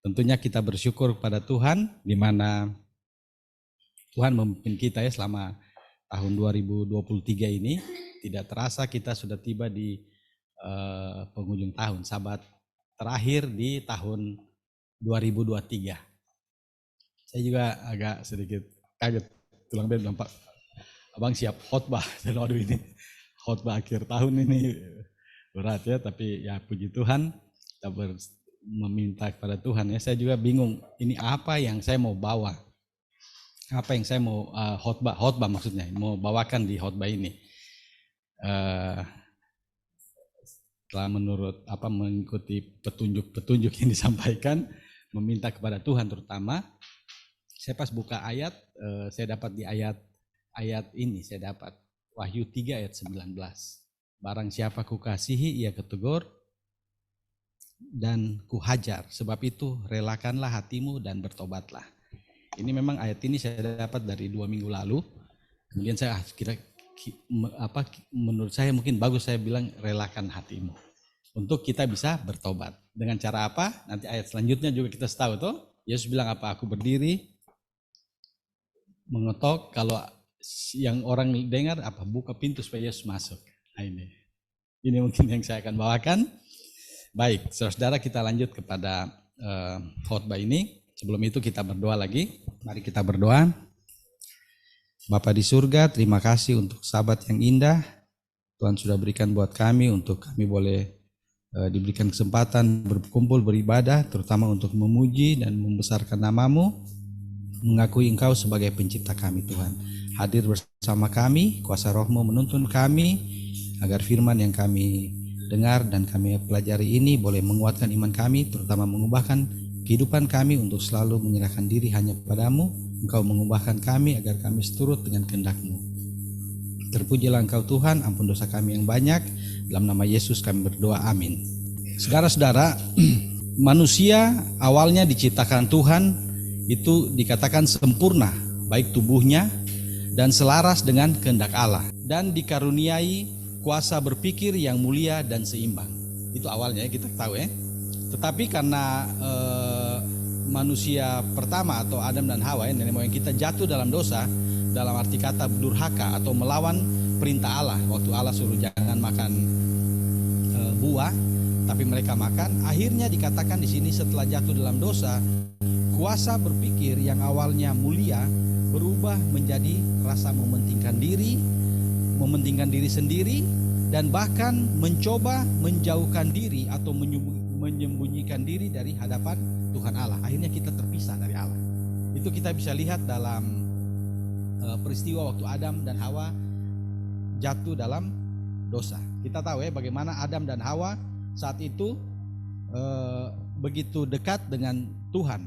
Tentunya kita bersyukur kepada Tuhan di mana Tuhan memimpin kita ya selama tahun 2023 ini. Tidak terasa kita sudah tiba di penghujung tahun, sabat terakhir di tahun 2023. Saya juga agak sedikit kaget, tulang bilang Pak, Abang siap khotbah. Aduh ini khotbah akhir tahun ini berat ya, tapi ya puji Tuhan kita meminta kepada Tuhan ya. Saya juga bingung ini apa yang saya mau bawa, apa yang saya mau khotbah maksudnya mau bawakan di khotbah ini. Setelah mengikuti petunjuk yang disampaikan, meminta kepada Tuhan terutama, saya pas buka ayat, saya dapat di ayat ini, saya dapat Wahyu 3 ayat 19. Barang siapa kukasihi ia kutegur dan kuhajar, sebab itu relakanlah hatimu dan bertobatlah. Ini memang ayat ini saya dapat dari 2 minggu lalu. Kemudian saya menurut saya mungkin bagus saya bilang relakan hatimu untuk kita bisa bertobat. Dengan cara apa? Nanti ayat selanjutnya juga kita tahu tuh. Yesus bilang apa? Aku berdiri mengetok, kalau yang orang dengar apa? Buka pintu supaya Yesus masuk. Nah ini mungkin yang saya akan bawakan. Baik, saudara, kita lanjut kepada khotbah ini. Sebelum itu kita berdoa lagi. Mari kita berdoa. Bapa di surga, terima kasih untuk sabat yang indah Tuhan sudah berikan buat kami, untuk kami boleh diberikan kesempatan berkumpul beribadah, terutama untuk memuji dan membesarkan nama-Mu, mengakui Engkau sebagai pencipta kami. Tuhan hadir bersama kami, kuasa Roh-Mu menuntun kami agar firman yang kami dengar dan kami pelajari ini boleh menguatkan iman kami, terutama mengubahkan kehidupan kami untuk selalu menyerahkan diri hanya kepadamu. Engkau mengubahkan kami agar kami seturut dengan kehendak-Mu. Terpujilah Engkau Tuhan, ampun dosa kami yang banyak. Dalam nama Yesus kami berdoa, amin. Saudara-saudara, manusia awalnya diciptakan Tuhan itu dikatakan sempurna, baik tubuhnya dan selaras dengan kehendak Allah, dan dikaruniai kuasa berpikir yang mulia dan seimbang. Itu awalnya kita tahu ya. Tetapi karena manusia pertama atau Adam dan Hawa, nenek moyang kita jatuh dalam dosa, dalam arti kata durhaka atau melawan perintah Allah. Waktu Allah suruh jangan makan buah, tapi mereka makan. Akhirnya dikatakan di sini setelah jatuh dalam dosa, kuasa berpikir yang awalnya mulia berubah menjadi rasa mementingkan diri sendiri, dan bahkan mencoba menjauhkan diri atau menyembunyikan diri dari hadapan Tuhan Allah. Akhirnya kita terpisah dari Allah. Itu kita bisa lihat dalam peristiwa waktu Adam dan Hawa jatuh dalam dosa. Kita tahu ya bagaimana Adam dan Hawa saat itu begitu dekat dengan Tuhan,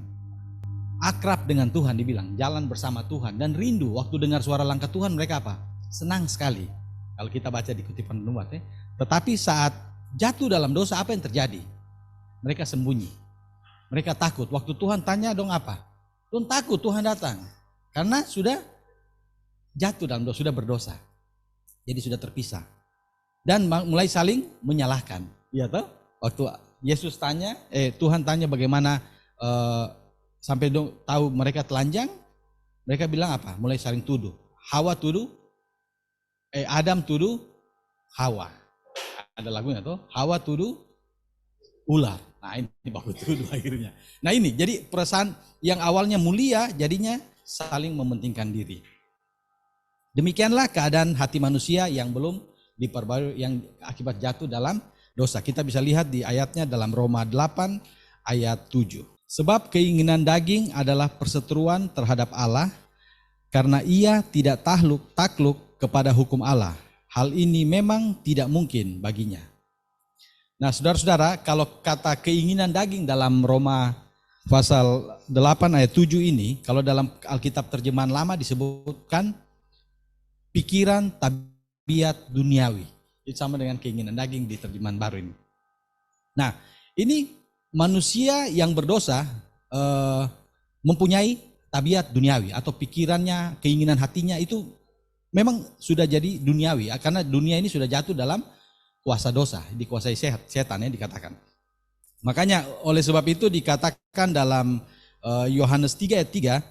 akrab dengan Tuhan, dibilang jalan bersama Tuhan dan rindu. Waktu dengar suara langkah Tuhan mereka apa? Senang sekali. Kalau kita baca di kutipan Nubuat ya. Tetapi saat jatuh dalam dosa, apa yang terjadi? Mereka sembunyi. Mereka takut. Waktu Tuhan tanya dong apa? Tuhan takut Tuhan datang. Karena sudah jatuh dalam dosa, sudah berdosa. Jadi sudah terpisah. Dan mulai saling menyalahkan. Iya toh? Waktu Yesus tanya, Tuhan tanya bagaimana sampai tahu mereka telanjang, mereka bilang apa? Mulai saling tuduh. Adam tuduh Hawa. Ada lagunya tuh, Hawa tuduh ular. Nah ini baru tuduh akhirnya. Nah ini jadi perasaan yang awalnya mulia jadinya saling mementingkan diri. Demikianlah keadaan hati manusia yang belum diperbarui, yang akibat jatuh dalam dosa. Kita bisa lihat di ayatnya dalam Roma 8 ayat 7. Sebab keinginan daging adalah perseteruan terhadap Allah, karena ia tidak takluk kepada hukum Allah. Hal ini memang tidak mungkin baginya. Nah saudara-saudara, kalau kata keinginan daging dalam Roma pasal 8 ayat 7 ini, kalau dalam Alkitab terjemahan lama disebutkan pikiran tabiat duniawi. Itu sama dengan keinginan daging di terjemahan baru ini. Nah ini manusia yang berdosa mempunyai tabiat duniawi atau pikirannya, keinginan hatinya itu memang sudah jadi duniawi, karena dunia ini sudah jatuh dalam kuasa dosa, dikuasai setan ya dikatakan. Makanya oleh sebab itu dikatakan dalam Yohanes 3 ayat 3,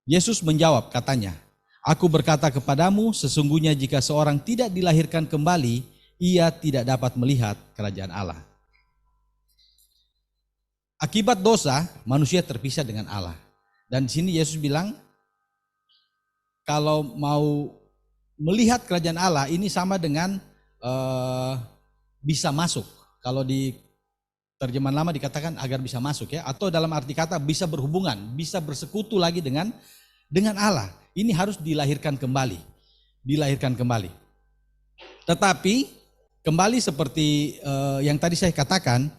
Yesus menjawab katanya, "Aku berkata kepadamu, sesungguhnya jika seorang tidak dilahirkan kembali, ia tidak dapat melihat kerajaan Allah." Akibat dosa, manusia terpisah dengan Allah. Dan di sini Yesus bilang, kalau mau melihat kerajaan Allah, ini sama dengan bisa masuk. Kalau di terjemahan lama dikatakan agar bisa masuk ya, atau dalam arti kata bisa berhubungan, bisa bersekutu lagi dengan Allah. Ini harus dilahirkan kembali. Tetapi kembali seperti yang tadi saya katakan,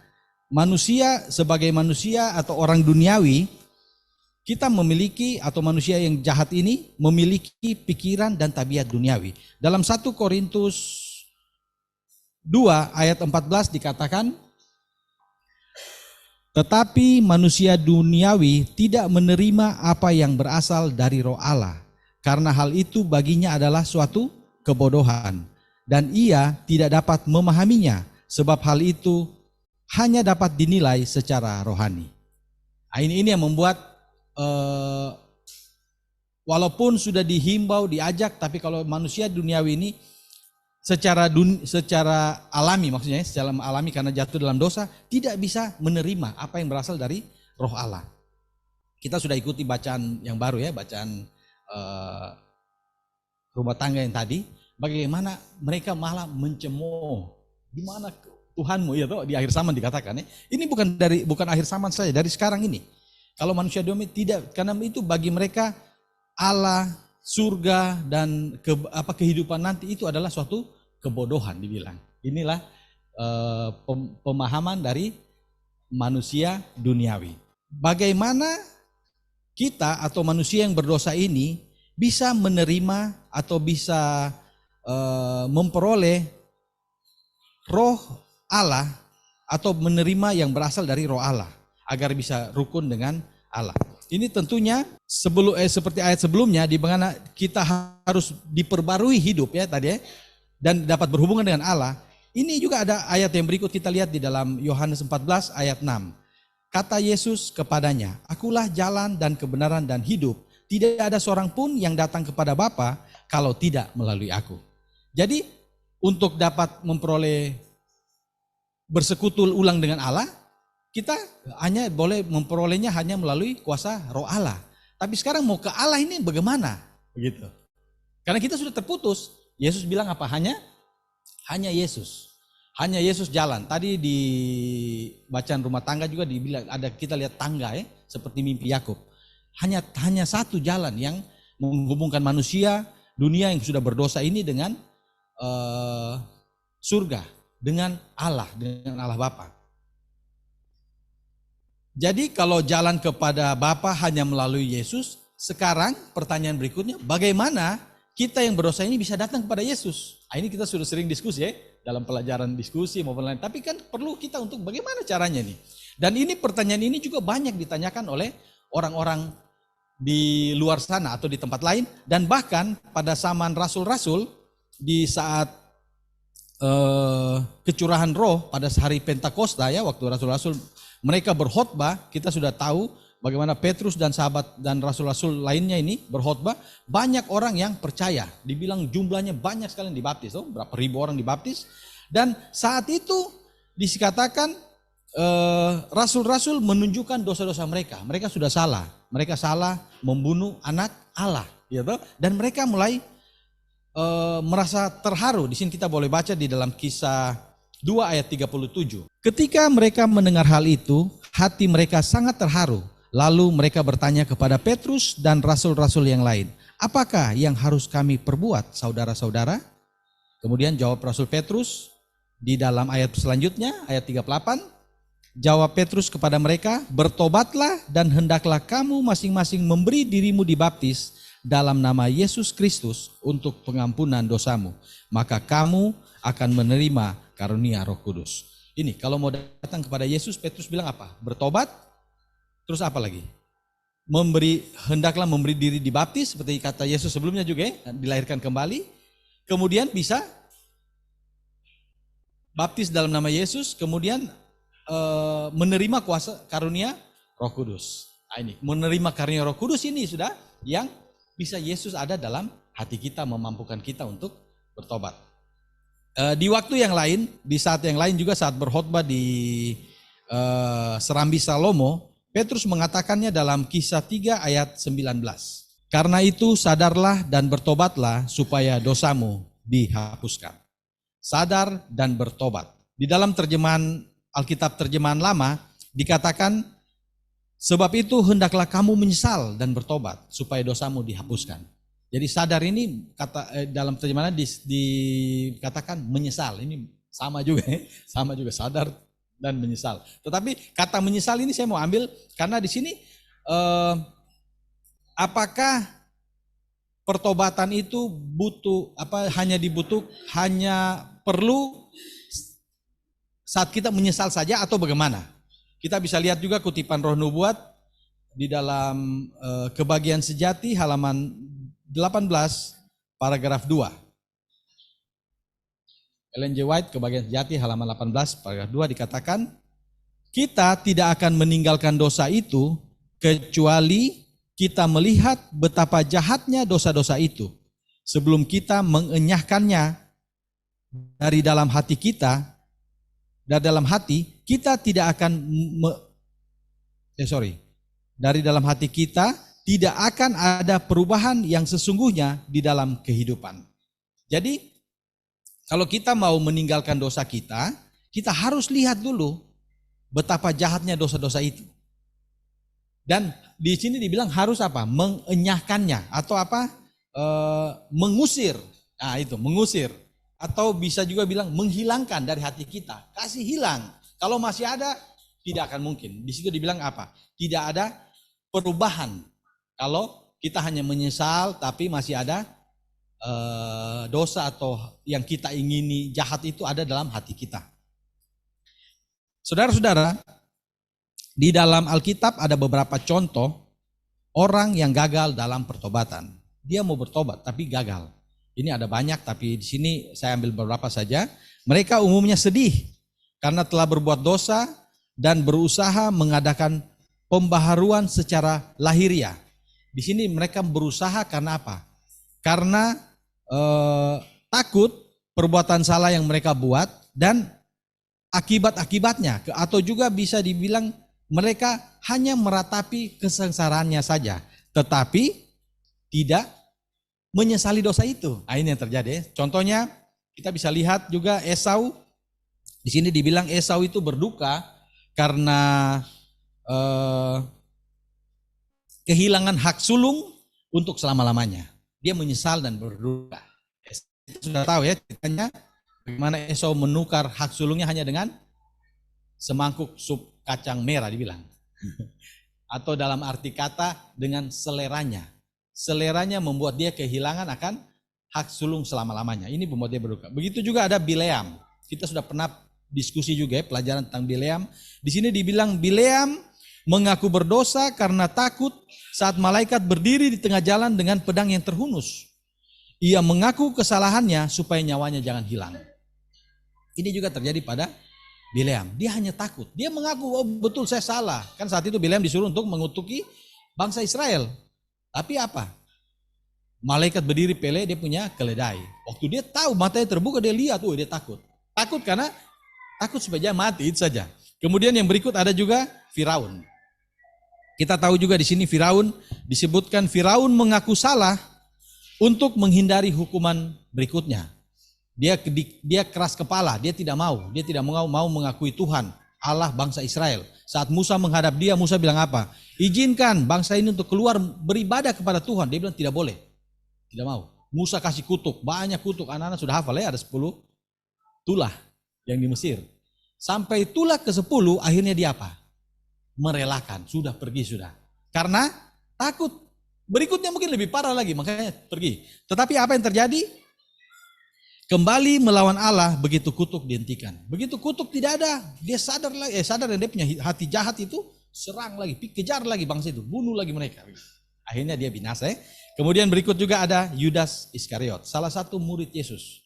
manusia sebagai manusia atau orang duniawi, kita memiliki, atau manusia yang jahat ini memiliki pikiran dan tabiat duniawi. Dalam 1 Korintus 2 ayat 14 dikatakan, tetapi manusia duniawi tidak menerima apa yang berasal dari Roh Allah, karena hal itu baginya adalah suatu kebodohan, dan ia tidak dapat memahaminya, sebab hal itu hanya dapat dinilai secara rohani. Ini yang membuat walaupun sudah dihimbau, diajak, tapi kalau manusia duniawi ini secara alami, maksudnya secara alami karena jatuh dalam dosa, tidak bisa menerima apa yang berasal dari Roh Allah. Kita sudah ikuti bacaan yang baru ya, bacaan rumah tangga yang tadi, bagaimana mereka malah mencemooh, di mana Tuhanmu ya toh, di akhir zaman dikatakan ya. Ini bukan akhir zaman saja, dari sekarang ini. Kalau manusia duniawi tidak, karena itu bagi mereka Allah, surga dan kehidupan nanti itu adalah suatu kebodohan dibilang. Inilah pemahaman dari manusia duniawi. Bagaimana kita atau manusia yang berdosa ini bisa menerima atau bisa memperoleh Roh Allah atau menerima yang berasal dari Roh Allah agar bisa rukun dengan Allah. Ini tentunya seperti ayat sebelumnya, di mana kita harus diperbarui hidup ya tadi ya, dan dapat berhubungan dengan Allah. Ini juga ada ayat yang berikut, kita lihat di dalam Yohanes 14 ayat 6. Kata Yesus kepadanya, "Akulah jalan dan kebenaran dan hidup. Tidak ada seorang pun yang datang kepada Bapa kalau tidak melalui aku." Jadi untuk dapat memperoleh bersekutu ulang dengan Allah, kita hanya boleh memperolehnya hanya melalui kuasa Roh Allah. Tapi sekarang mau ke Allah ini bagaimana? Begitu. Karena kita sudah terputus. Yesus bilang apa? Hanya Yesus. Hanya Yesus jalan. Tadi di bacaan rumah tangga juga dibilang ada, kita lihat tangga ya, seperti mimpi Yakub. Hanya satu jalan yang menghubungkan manusia dunia yang sudah berdosa ini dengan surga, dengan Allah Bapa. Jadi kalau jalan kepada Bapa hanya melalui Yesus, sekarang pertanyaan berikutnya, bagaimana kita yang berdosa ini bisa datang kepada Yesus? Ini kita sudah sering diskusi ya, dalam pelajaran diskusi maupun lain. Tapi kan perlu kita untuk bagaimana caranya nih? Dan ini pertanyaan ini juga banyak ditanyakan oleh orang-orang di luar sana atau di tempat lain. Dan bahkan pada zaman rasul-rasul, di saat kecurahan roh pada hari Pentakosta ya, waktu rasul-rasul mereka berkhotbah, kita sudah tahu bagaimana Petrus dan sahabat dan rasul-rasul lainnya ini berkhotbah, banyak orang yang percaya, dibilang jumlahnya banyak sekali yang dibaptis, berapa ribu orang dibaptis. Dan saat itu dikatakan rasul-rasul menunjukkan dosa-dosa mereka. Mereka sudah salah, mereka salah membunuh anak Allah, gitu. Dan mereka mulai merasa terharu. Di sini kita boleh baca di dalam Kisah 2 ayat 37. Ketika mereka mendengar hal itu, hati mereka sangat terharu. Lalu mereka bertanya kepada Petrus dan rasul-rasul yang lain, "Apakah yang harus kami perbuat, saudara-saudara?" Kemudian jawab Rasul Petrus di dalam ayat selanjutnya, ayat 38. Jawab Petrus kepada mereka, "Bertobatlah dan hendaklah kamu masing-masing memberi dirimu dibaptis dalam nama Yesus Kristus untuk pengampunan dosamu. Maka kamu akan menerima karunia Roh Kudus." Ini kalau mau datang kepada Yesus, Petrus bilang apa? Bertobat, terus apa lagi? Hendaklah memberi diri dibaptis, seperti kata Yesus sebelumnya juga ya, dilahirkan kembali. Kemudian bisa baptis dalam nama Yesus, kemudian menerima kuasa karunia Roh Kudus. Nah, ini menerima karunia Roh Kudus ini sudah yang bisa Yesus ada dalam hati kita, memampukan kita untuk bertobat. Di waktu yang lain, di saat yang lain juga saat berkhotbah di Serambi Salomo, Petrus mengatakannya dalam Kisah 3 ayat 19. Karena itu sadarlah dan bertobatlah supaya dosamu dihapuskan. Sadar dan bertobat. Di dalam terjemahan Alkitab terjemahan lama dikatakan, sebab itu hendaklah kamu menyesal dan bertobat supaya dosamu dihapuskan. Jadi sadar ini dalam terjemahan dikatakan menyesal. Ini sama juga, sama juga sadar dan menyesal. Tetapi kata menyesal ini saya mau ambil karena di sini apakah pertobatan itu hanya perlu saat kita menyesal saja atau bagaimana? Kita bisa lihat juga kutipan Roh Nubuat di dalam Kebahagiaan Sejati halaman 18 paragraf 2. Ellen G. White Kebahagiaan Sejati halaman 18 paragraf 2 dikatakan, kita tidak akan meninggalkan dosa itu kecuali kita melihat betapa jahatnya dosa-dosa itu sebelum kita mengenyahkannya dari dalam hati kita. Dari dalam hati kita tidak akan dari dalam hati kita tidak akan ada perubahan yang sesungguhnya di dalam kehidupan. Jadi kalau kita mau meninggalkan dosa kita, kita harus lihat dulu betapa jahatnya dosa-dosa itu. Dan di sini dibilang harus apa? Mengenyahkannya atau apa? Mengusir. Nah itu, mengusir. Atau bisa juga bilang menghilangkan dari hati kita. Kasih hilang. Kalau masih ada, tidak akan mungkin. Di situ dibilang apa? Tidak ada perubahan. Kalau kita hanya menyesal tapi masih ada dosa atau yang kita ingini jahat itu ada dalam hati kita. Saudara-saudara, di dalam Alkitab ada beberapa contoh orang yang gagal dalam pertobatan. Dia mau bertobat tapi gagal. Ini ada banyak tapi di sini saya ambil beberapa saja. Mereka umumnya sedih karena telah berbuat dosa dan berusaha mengadakan pembaharuan secara lahiriah. Di sini mereka berusaha karena apa? Karena takut perbuatan salah yang mereka buat dan akibat-akibatnya, atau juga bisa dibilang mereka hanya meratapi kesengsaraannya saja, tetapi tidak menyesali dosa itu. Nah, ini yang terjadi. Contohnya kita bisa lihat juga Esau. Di sini dibilang Esau itu berduka karena kehilangan hak sulung untuk selama-lamanya. Dia menyesal dan berduka. Kita sudah tahu ya ceritanya bagaimana Esau menukar hak sulungnya hanya dengan semangkuk sup kacang merah dibilang. Atau dalam arti kata dengan seleranya. Seleranya membuat dia kehilangan akan hak sulung selama-lamanya. Ini membuat dia berduka. Begitu juga ada Bileam. Kita sudah pernah diskusi juga ya, pelajaran tentang Bileam. Di sini dibilang Bileam mengaku berdosa karena takut saat malaikat berdiri di tengah jalan dengan pedang yang terhunus. Ia mengaku kesalahannya supaya nyawanya jangan hilang. Ini juga terjadi pada Bileam. Dia hanya takut. Dia mengaku, oh betul saya salah. Kan saat itu Bileam disuruh untuk mengutuki bangsa Israel. Tapi apa? Malaikat berdiri pele, dia punya keledai. Waktu dia tahu matanya terbuka, dia lihat, dia takut. Takut karena takut supaya dia mati, itu saja. Kemudian yang berikut ada juga Firaun. Kita tahu juga di sini Firaun disebutkan Firaun mengaku salah untuk menghindari hukuman berikutnya. Dia keras kepala, dia tidak mau mengakui Tuhan, Allah bangsa Israel. Saat Musa menghadap dia, Musa bilang apa? Izinkan bangsa ini untuk keluar beribadah kepada Tuhan. Dia bilang tidak boleh. Tidak mau. Musa kasih kutuk, banyak kutuk. Anak-anak sudah hafal ya, ada 10 tulah yang di Mesir. Sampai tulah ke-10 akhirnya dia apa? Merelakan, sudah pergi sudah. Karena takut. Berikutnya mungkin lebih parah lagi, makanya pergi. Tetapi apa yang terjadi? Kembali melawan Allah, begitu kutuk dihentikan. Begitu kutuk tidak ada, dia sadar dan dia punya hati jahat itu, serang lagi, kejar lagi bangsa itu, bunuh lagi mereka. Akhirnya dia binasa. Kemudian berikut juga ada Yudas Iskariot, salah satu murid Yesus.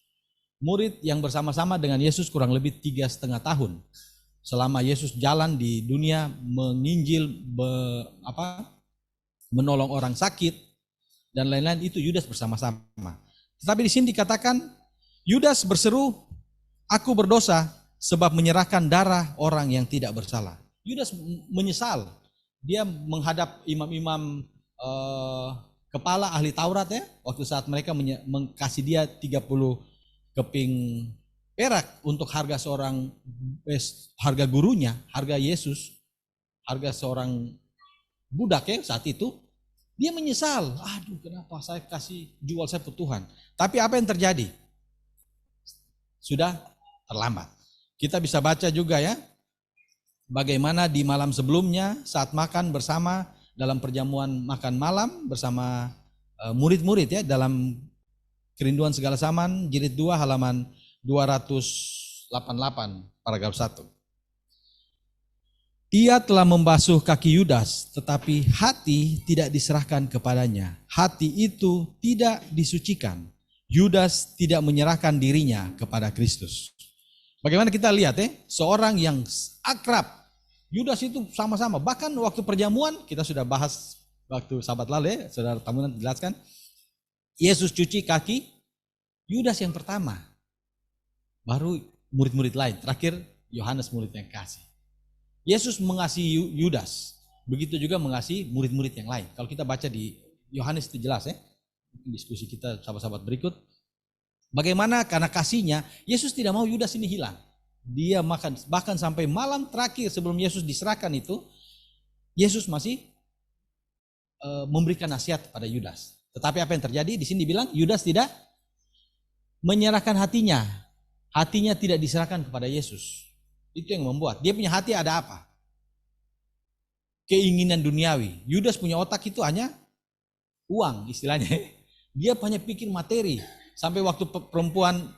Murid yang bersama-sama dengan Yesus kurang lebih 3,5 tahun. selama Yesus jalan di dunia menginjil, menolong orang sakit dan lain-lain, itu Yudas bersama-sama. Tetapi di sini dikatakan Yudas berseru, "Aku berdosa sebab menyerahkan darah orang yang tidak bersalah." Yudas menyesal. Dia menghadap imam-imam kepala ahli Taurat ya, waktu saat mereka mengkasih dia 30 keping perak untuk harga harga gurunya, harga Yesus, harga seorang budak ya saat itu. Dia menyesal, aduh kenapa saya jual saya ke Tuhan. Tapi apa yang terjadi? Sudah terlambat. Kita bisa baca juga ya, bagaimana di malam sebelumnya saat makan bersama dalam perjamuan makan malam bersama murid-murid ya, dalam Kerinduan Segala Zaman, jilid 2 halaman 288 paragraf 1. Ia telah membasuh kaki Yudas, tetapi hati tidak diserahkan kepadanya. Hati itu tidak disucikan. Yudas tidak menyerahkan dirinya kepada Kristus. Bagaimana kita lihat ya, seorang yang akrab, Yudas itu sama-sama. Bahkan waktu perjamuan, kita sudah bahas waktu sahabat lalu ya, saudara Tamunan jelaskan, Yesus cuci kaki Yudas yang pertama. Baru murid-murid lain, terakhir Yohanes murid yang kasih. Yesus mengasihi Yudas, begitu juga mengasihi murid-murid yang lain. Kalau kita baca di Yohanes itu jelas ya, diskusi kita sahabat-sahabat berikut. Bagaimana karena kasihnya, Yesus tidak mau Yudas ini hilang. Dia makan, bahkan sampai malam terakhir sebelum Yesus diserahkan itu, Yesus masih memberikan nasihat pada Yudas. Tetapi apa yang terjadi? Di sini dibilang Yudas tidak menyerahkan hatinya. Hatinya tidak diserahkan kepada Yesus. Itu yang membuat dia punya hati ada apa? Keinginan duniawi. Yudas punya otak itu hanya uang istilahnya. Dia banyak pikir materi. Sampai waktu perempuan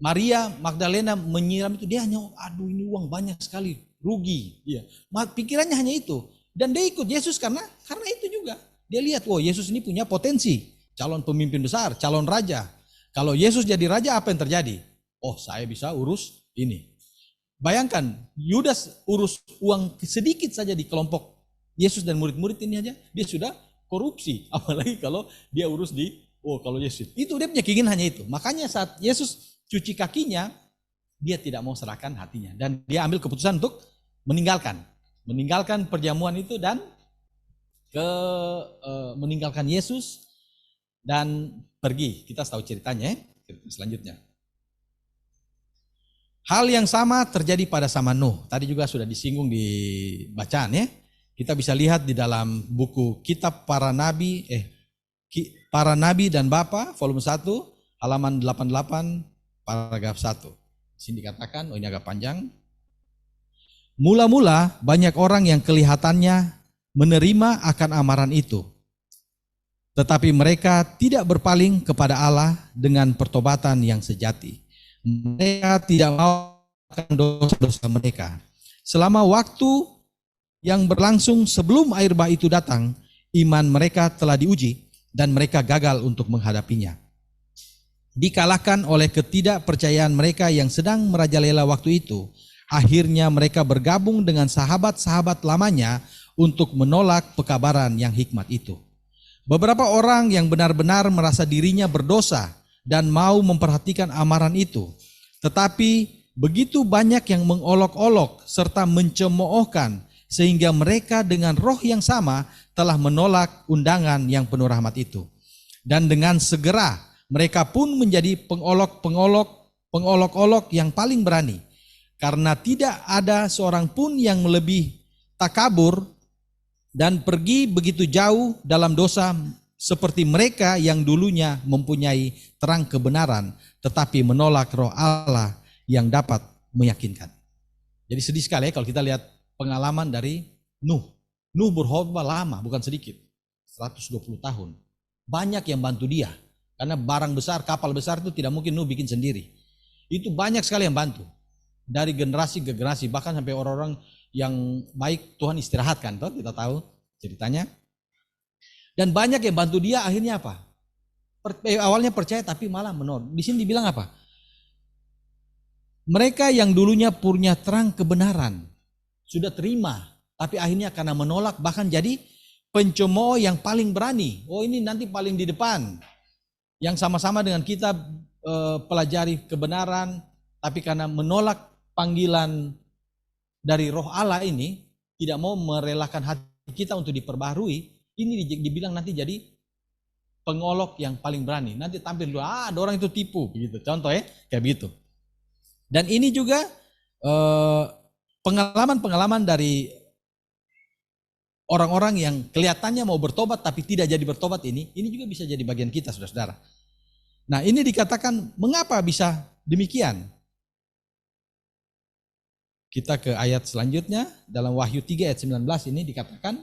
Maria Magdalena menyiram itu, dia hanya aduh ini uang banyak sekali, rugi. Dia pikirannya hanya itu. Dan dia ikut Yesus karena itu juga. Dia lihat, oh Yesus ini punya potensi, calon pemimpin besar, calon raja. Kalau Yesus jadi raja, apa yang terjadi? Oh saya bisa urus ini. Bayangkan Yudas urus uang sedikit saja di kelompok Yesus dan murid-murid ini aja, dia sudah korupsi. Apalagi kalau dia urus kalau Yesus. Itu dia punya keinginan hanya itu. Makanya saat Yesus cuci kakinya, dia tidak mau serahkan hatinya. Dan dia ambil keputusan untuk meninggalkan perjamuan itu dan meninggalkan Yesus dan pergi. Kita tahu ceritanya selanjutnya. Hal yang sama terjadi pada zaman Nuh. Tadi juga sudah disinggung di bacaan ya. Kita bisa lihat di dalam buku Kitab Para Nabi dan Bapa volume 1 halaman 88 paragraf 1. Di sini dikatakan, ini agak panjang. Mula-mula banyak orang yang kelihatannya menerima akan amaran itu. Tetapi mereka tidak berpaling kepada Allah dengan pertobatan yang sejati. Mereka tidak mau akan dosa-dosa mereka. Selama waktu yang berlangsung sebelum air bah itu datang, iman mereka telah diuji dan mereka gagal untuk menghadapinya. Dikalahkan oleh ketidakpercayaan mereka yang sedang merajalela waktu itu, akhirnya mereka bergabung dengan sahabat-sahabat lamanya untuk menolak pekabaran yang hikmat itu. Beberapa orang yang benar-benar merasa dirinya berdosa dan mau memperhatikan amaran itu. Tetapi begitu banyak yang mengolok-olok serta mencemoohkan sehingga mereka dengan roh yang sama telah menolak undangan yang penuh rahmat itu. Dan dengan segera mereka pun menjadi pengolok-olok yang paling berani. Karena tidak ada seorang pun yang lebih takabur dan pergi begitu jauh dalam dosa seperti mereka yang dulunya mempunyai terang kebenaran, tetapi menolak roh Allah yang dapat meyakinkan. Jadi sedih sekali ya kalau kita lihat pengalaman dari Nuh. Nuh berkhotbah lama, bukan sedikit. 120 tahun. Banyak yang bantu dia. Karena barang besar, kapal besar itu tidak mungkin Nuh bikin sendiri. Itu banyak sekali yang bantu. Dari generasi ke generasi, bahkan sampai orang-orang yang baik Tuhan istirahatkan. Kita tahu ceritanya. Dan banyak yang bantu dia, akhirnya apa? Awalnya percaya tapi malah menolak. Di sini dibilang apa? Mereka yang dulunya punya terang kebenaran sudah terima, tapi akhirnya karena menolak bahkan jadi pencemooh yang paling berani. Oh, ini nanti paling di depan. Yang sama-sama dengan kita pelajari kebenaran, tapi karena menolak panggilan dari Roh Allah ini, tidak mau merelakan hati kita untuk diperbarui, ini dibilang nanti jadi pengolok yang paling berani. Nanti tampil dulu, ada orang itu tipu, begitu. Contoh ya, kayak begitu. Dan ini juga pengalaman-pengalaman dari orang-orang yang kelihatannya mau bertobat tapi tidak jadi bertobat ini juga bisa jadi bagian kita, saudara-saudara. Nah, ini dikatakan mengapa bisa demikian? Kita ke ayat selanjutnya, dalam Wahyu 3 ayat 19 ini dikatakan,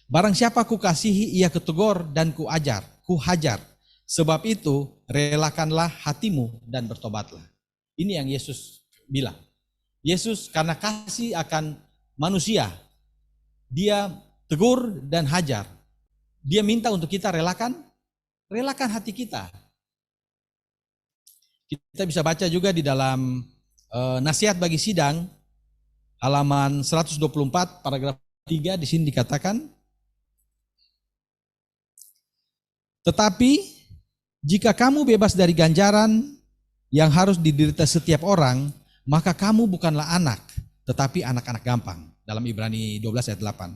barang siapa kukasihi ia kutegur dan kuhajar. Sebab itu relakanlah hatimu dan bertobatlah. Ini yang Yesus bilang. Yesus karena kasih akan manusia, dia tegur dan hajar. Dia minta untuk kita relakan hati kita. Kita bisa baca juga di dalam Nasihat bagi Sidang, halaman 124, paragraf 3, di sini dikatakan, tetapi jika kamu bebas dari ganjaran yang harus diderita setiap orang, maka kamu bukanlah anak, tetapi anak-anak gampang. Dalam Ibrani 12 ayat 8.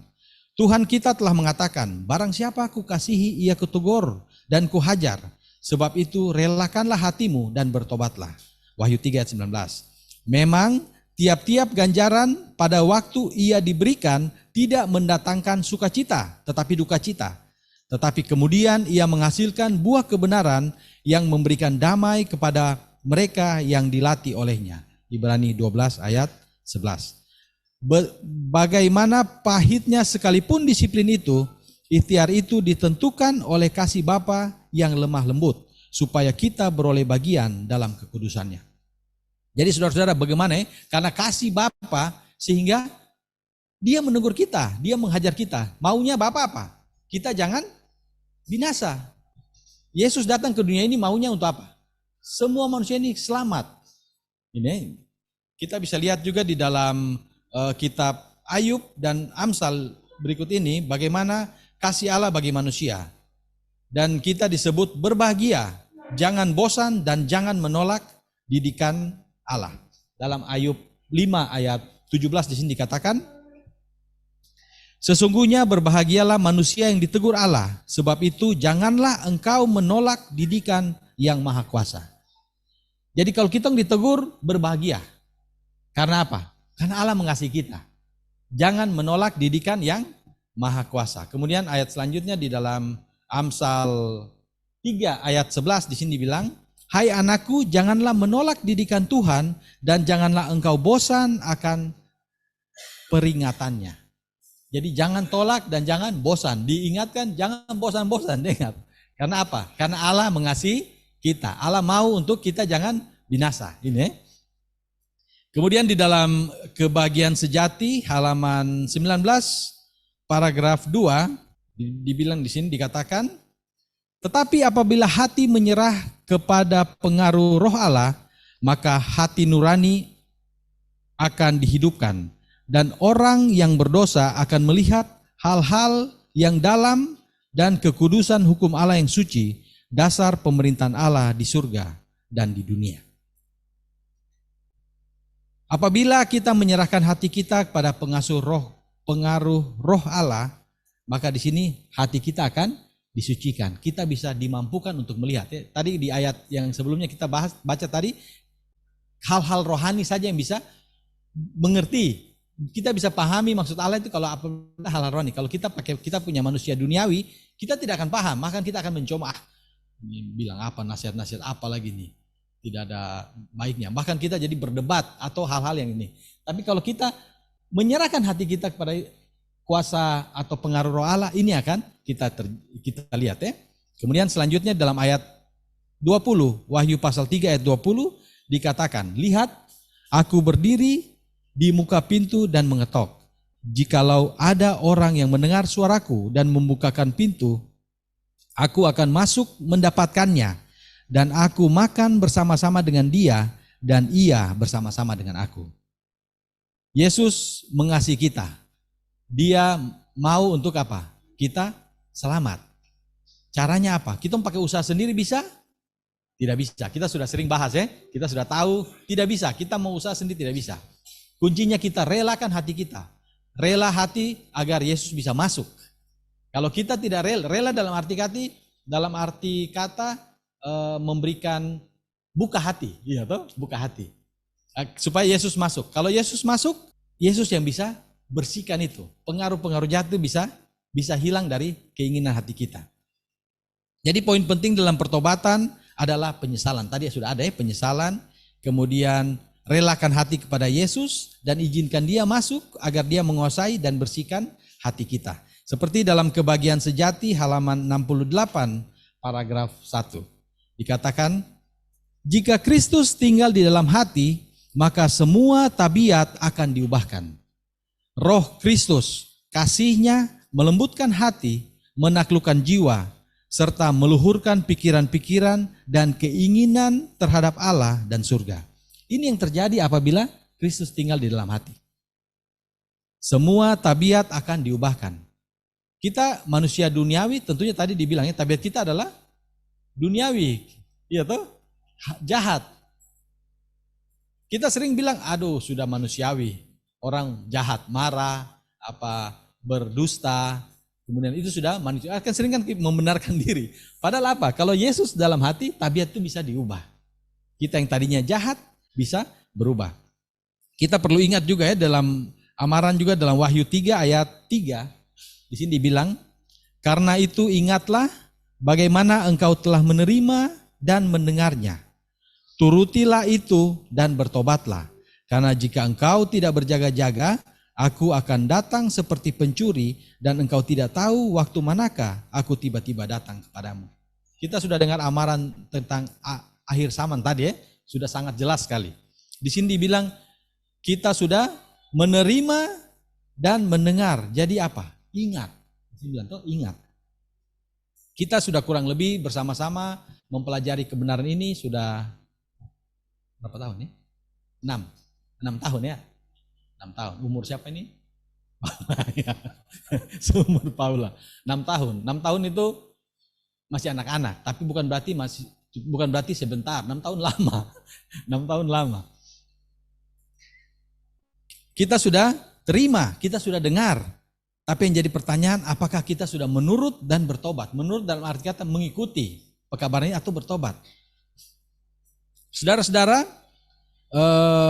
Tuhan kita telah mengatakan, barang siapa kukasihi ia kutegur dan kuhajar. Sebab itu relakanlah hatimu dan bertobatlah. Wahyu 3 ayat 19. Memang tiap-tiap ganjaran pada waktu ia diberikan tidak mendatangkan sukacita, tetapi duka cita. Tetapi kemudian ia menghasilkan buah kebenaran yang memberikan damai kepada mereka yang dilatih olehnya. Ibrani 12 ayat 11. Bagaimana pahitnya sekalipun disiplin itu, ikhtiar itu ditentukan oleh kasih Bapa yang lemah lembut, supaya kita beroleh bagian dalam kekudusannya. Jadi saudara-saudara, bagaimana ya? Karena kasih Bapa sehingga dia menegur kita, dia menghajar kita. Maunya Bapa apa? Kita jangan binasa. Yesus datang ke dunia ini maunya untuk apa? Semua manusia ini selamat. Ini kita bisa lihat juga di dalam kitab Ayub dan Amsal berikut ini bagaimana kasih Allah bagi manusia. Dan kita disebut berbahagia, jangan bosan dan jangan menolak didikan Allah. Dalam Ayub 5 ayat 17 di sini dikatakan, sesungguhnya berbahagialah manusia yang ditegur Allah, sebab itu janganlah engkau menolak didikan yang maha kuasa. Jadi kalau kita ditegur, berbahagia. Karena apa? Karena Allah mengasihi kita. Jangan menolak didikan yang maha kuasa. Kemudian ayat selanjutnya di dalam Amsal 3 ayat 11 di sini bilang, hai anakku, janganlah menolak didikan Tuhan dan janganlah engkau bosan akan peringatannya. Jadi jangan tolak dan jangan bosan. Diingatkan, jangan bosan-bosan. Ingat. Karena apa? Karena Allah mengasihi kita. Allah mau untuk kita jangan binasa. Ini. Kemudian di dalam Kebahagiaan Sejati halaman 19 paragraf 2 dibilang di sini dikatakan, tetapi apabila hati menyerah kepada pengaruh Roh Allah, maka hati nurani akan dihidupkan dan orang yang berdosa akan melihat hal-hal yang dalam dan kekudusan hukum Allah yang suci, dasar pemerintahan Allah di surga dan di dunia. Apabila kita menyerahkan hati kita kepada pengaruh roh Allah, maka di sini hati kita akan disucikan. Kita bisa dimampukan untuk melihat. Ya. Tadi di ayat yang sebelumnya kita baca tadi, hal-hal rohani saja yang bisa mengerti. Kita bisa pahami maksud Allah itu kalau apa hal rohani. Kalau kita punya manusia duniawi, kita tidak akan paham. Maka kita akan mencoba, bilang apa nasihat-nasihat apa lagi nih. Tidak ada baiknya. Bahkan kita jadi berdebat atau hal-hal yang ini. Tapi kalau kita menyerahkan hati kita kepada kuasa atau pengaruh Roh Allah, ini akan kita lihat ya. Kemudian selanjutnya dalam ayat 20, Wahyu pasal 3 ayat 20 dikatakan, lihat aku berdiri di muka pintu dan mengetok. Jikalau ada orang yang mendengar suaraku dan membukakan pintu, aku akan masuk mendapatkannya. Dan aku makan bersama-sama dengan dia dan Ia bersama-sama dengan aku. Yesus mengasihi kita. Dia mau untuk apa? Kita selamat. Caranya apa? Kita pakai usaha sendiri bisa? Tidak bisa. Kita sudah sering bahas ya. Kita sudah tahu tidak bisa. Kita mau usaha sendiri tidak bisa. Kuncinya kita relakan hati kita. Rela hati agar Yesus bisa masuk. Kalau kita tidak rela dalam arti kata memberikan buka hati, iya toh? Buka hati. Supaya Yesus masuk. Kalau Yesus masuk, Yesus yang bisa bersihkan itu. Pengaruh-pengaruh jahat itu bisa hilang dari keinginan hati kita. Jadi poin penting dalam pertobatan adalah penyesalan. Tadi sudah ada ya penyesalan, kemudian relakan hati kepada Yesus dan izinkan Dia masuk agar Dia menguasai dan bersihkan hati kita. Seperti dalam Kebahagiaan Sejati halaman 68 paragraf 1. Dikatakan, jika Kristus tinggal di dalam hati, maka semua tabiat akan diubahkan. Roh Kristus, kasih-Nya melembutkan hati, menaklukkan jiwa, serta meluhurkan pikiran-pikiran dan keinginan terhadap Allah dan surga. Ini yang terjadi apabila Kristus tinggal di dalam hati. Semua tabiat akan diubahkan. Kita manusia duniawi, tentunya tadi dibilangnya tabiat kita adalah duniawi, iya toh? Jahat. Kita sering bilang, aduh sudah manusiawi, orang jahat, marah, berdusta, kemudian itu sudah manusia. Kan sering kan membenarkan diri. Padahal apa? Kalau Yesus dalam hati, tabiat itu bisa diubah. Kita yang tadinya jahat bisa berubah. Kita perlu ingat juga ya dalam amaran juga dalam Wahyu 3 ayat 3, di sini dibilang, karena itu ingatlah bagaimana engkau telah menerima dan mendengarnya. Turutilah itu dan bertobatlah. Karena jika engkau tidak berjaga-jaga, aku akan datang seperti pencuri dan engkau tidak tahu waktu manakah aku tiba-tiba datang kepadamu. Kita sudah dengar amaran tentang akhir zaman tadi ya, sudah sangat jelas sekali. Di sini dibilang kita sudah menerima dan mendengar. Jadi apa? Ingat. Dibilang tuh ingat. Kita sudah kurang lebih bersama-sama mempelajari kebenaran ini sudah berapa tahun ya? 6 tahun ya. 6 tahun. Umur siapa ini? Seumur Paula. 6 tahun. 6 tahun itu masih anak-anak, tapi bukan berarti sebentar. 6 tahun lama. 6 tahun lama. Kita sudah terima, kita sudah dengar. Tapi yang jadi pertanyaan, apakah kita sudah menurut dan bertobat? Menurut dalam arti kata mengikuti pekabaran ini atau bertobat. Saudara-saudara,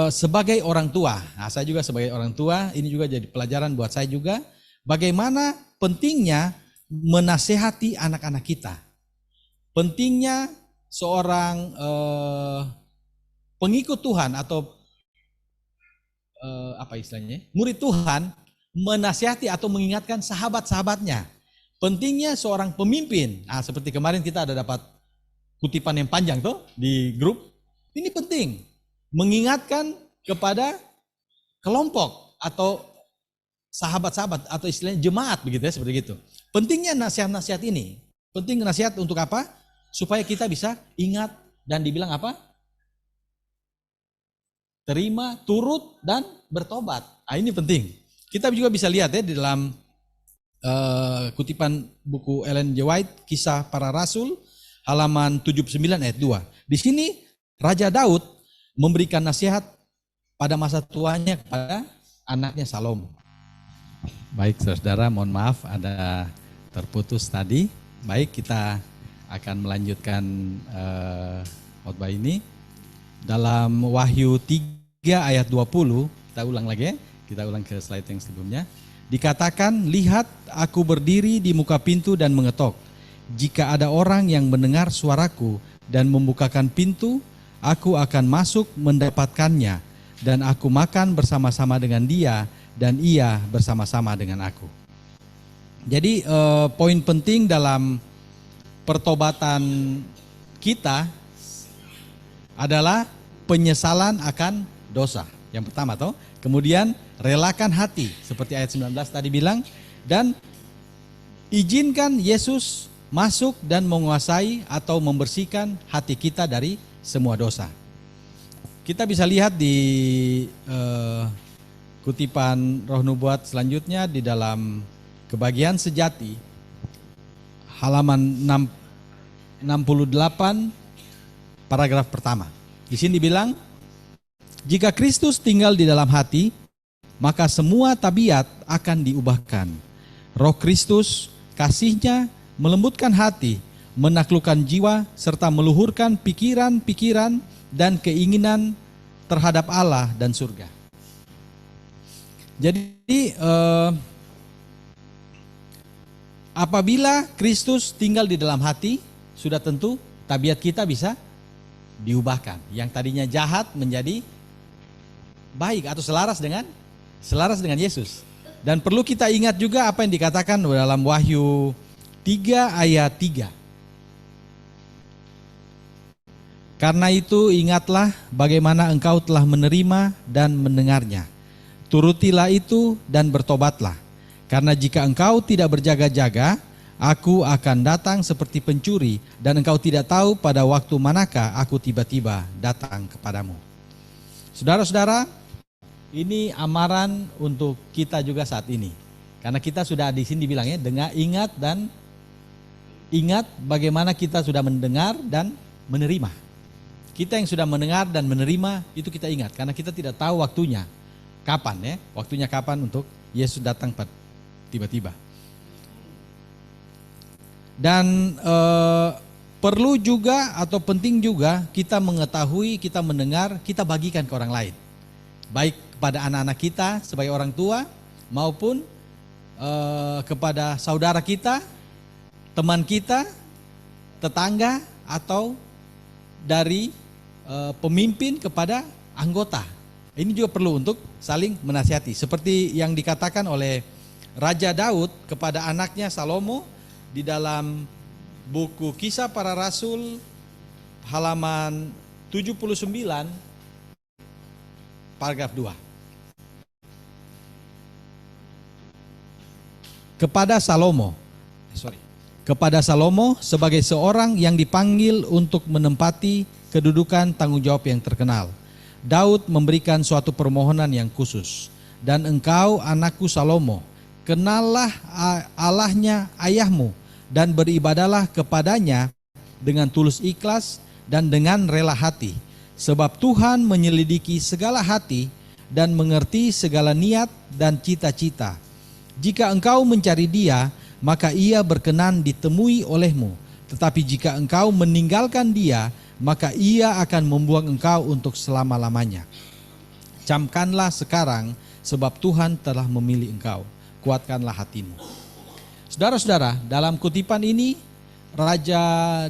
sebagai orang tua, nah saya juga sebagai orang tua, ini juga jadi pelajaran buat saya juga, bagaimana pentingnya menasehati anak-anak kita. Pentingnya seorang pengikut Tuhan atau murid Tuhan menasihati atau mengingatkan sahabat-sahabatnya. Pentingnya seorang pemimpin, nah seperti kemarin kita ada dapat kutipan yang panjang tuh di grup, ini penting. Mengingatkan kepada kelompok atau sahabat-sahabat atau istilahnya jemaat begitu ya, seperti itu. Pentingnya nasihat-nasihat ini. Penting nasihat untuk apa? Supaya kita bisa ingat dan dibilang apa? Terima, turut dan bertobat. Nah, ini penting. Kita juga bisa lihat ya di dalam kutipan buku Ellen G. White, Kisah Para Rasul, halaman 79 ayat 2. Di sini Raja Daud memberikan nasihat pada masa tuanya kepada anaknya Salomo. Baik saudara, mohon maaf ada terputus tadi. Baik, kita akan melanjutkan khotbah ini. Dalam Wahyu 3 ayat 20, kita ulang lagi ya. Kita ulang ke slide yang sebelumnya. Dikatakan, lihat aku berdiri di muka pintu dan mengetok. Jika ada orang yang mendengar suaraku dan membukakan pintu, aku akan masuk mendapatkannya, dan aku makan bersama-sama dengan dia, dan ia bersama-sama dengan aku. Jadi poin penting dalam pertobatan kita adalah penyesalan akan dosa. Yang pertama toh. Kemudian relakan hati, seperti ayat 19 tadi bilang, dan izinkan Yesus masuk dan menguasai atau membersihkan hati kita dari semua dosa. Kita bisa lihat di kutipan Roh Nubuat selanjutnya di dalam Kebahagiaan Sejati halaman 68 paragraf pertama. Di sini dibilang, jika Kristus tinggal di dalam hati, maka semua tabiat akan diubahkan. Roh Kristus, kasih-Nya melembutkan hati, menaklukkan jiwa, serta meluhurkan pikiran-pikiran dan keinginan terhadap Allah dan surga. Jadi apabila Kristus tinggal di dalam hati, sudah tentu tabiat kita bisa diubahkan. Yang tadinya jahat menjadi baik atau selaras dengan Yesus. Dan perlu kita ingat juga apa yang dikatakan dalam Wahyu 3 ayat 3. Karena itu ingatlah bagaimana engkau telah menerima dan mendengarnya. Turutilah itu dan bertobatlah. Karena jika engkau tidak berjaga-jaga, aku akan datang seperti pencuri dan engkau tidak tahu pada waktu manakah aku tiba-tiba datang kepadamu. Saudara-saudara, ini amaran untuk kita juga saat ini. Karena kita sudah di sini dibilangnya, ingat bagaimana kita sudah mendengar dan menerima. Kita yang sudah mendengar dan menerima itu kita ingat, karena kita tidak tahu waktunya kapan, waktunya kapan untuk Yesus datang tiba-tiba. Dan perlu juga atau penting juga kita mengetahui, kita mendengar, kita bagikan ke orang lain, baik kepada anak-anak kita sebagai orang tua maupun kepada saudara kita, teman kita, tetangga, atau dari pemimpin kepada anggota. Ini juga perlu untuk saling menasihati. Seperti yang dikatakan oleh Raja Daud kepada anaknya Salomo di dalam buku Kisah Para Rasul halaman 79 paragraf 2. Kepada Salomo sebagai seorang yang dipanggil untuk menempati kedudukan tanggung jawab yang terkenal, Daud memberikan suatu permohonan yang khusus. Dan engkau anakku Salomo, kenallah Allahnya ayahmu dan beribadahlah kepadanya dengan tulus ikhlas dan dengan rela hati. Sebab Tuhan menyelidiki segala hati dan mengerti segala niat dan cita-cita. Jika engkau mencari Dia, maka Ia berkenan ditemui olehmu. Tetapi jika engkau meninggalkan Dia, maka Ia akan membuang engkau untuk selama-lamanya. Camkanlah sekarang, sebab Tuhan telah memilih engkau. Kuatkanlah hatimu. Saudara-saudara, dalam kutipan ini Raja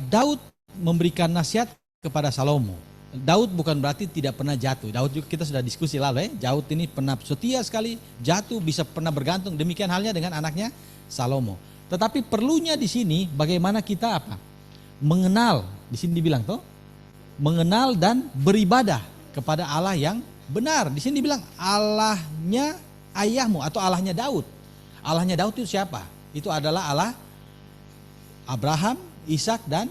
Daud memberikan nasihat kepada Salomo. Daud bukan berarti tidak pernah jatuh. Daud juga kita sudah diskusi lalu, Daud ini pernah setia sekali, jatuh, bisa pernah bergantung. Demikian halnya dengan anaknya Salomo. Tetapi perlunya di sini bagaimana kita mengenal. Di sini dibilang mengenal dan beribadah kepada Allah yang benar. Di sini dibilang Allahnya ayahmu atau Allahnya Daud. Allahnya Daud itu siapa? Itu adalah Allah Abraham, Ishak dan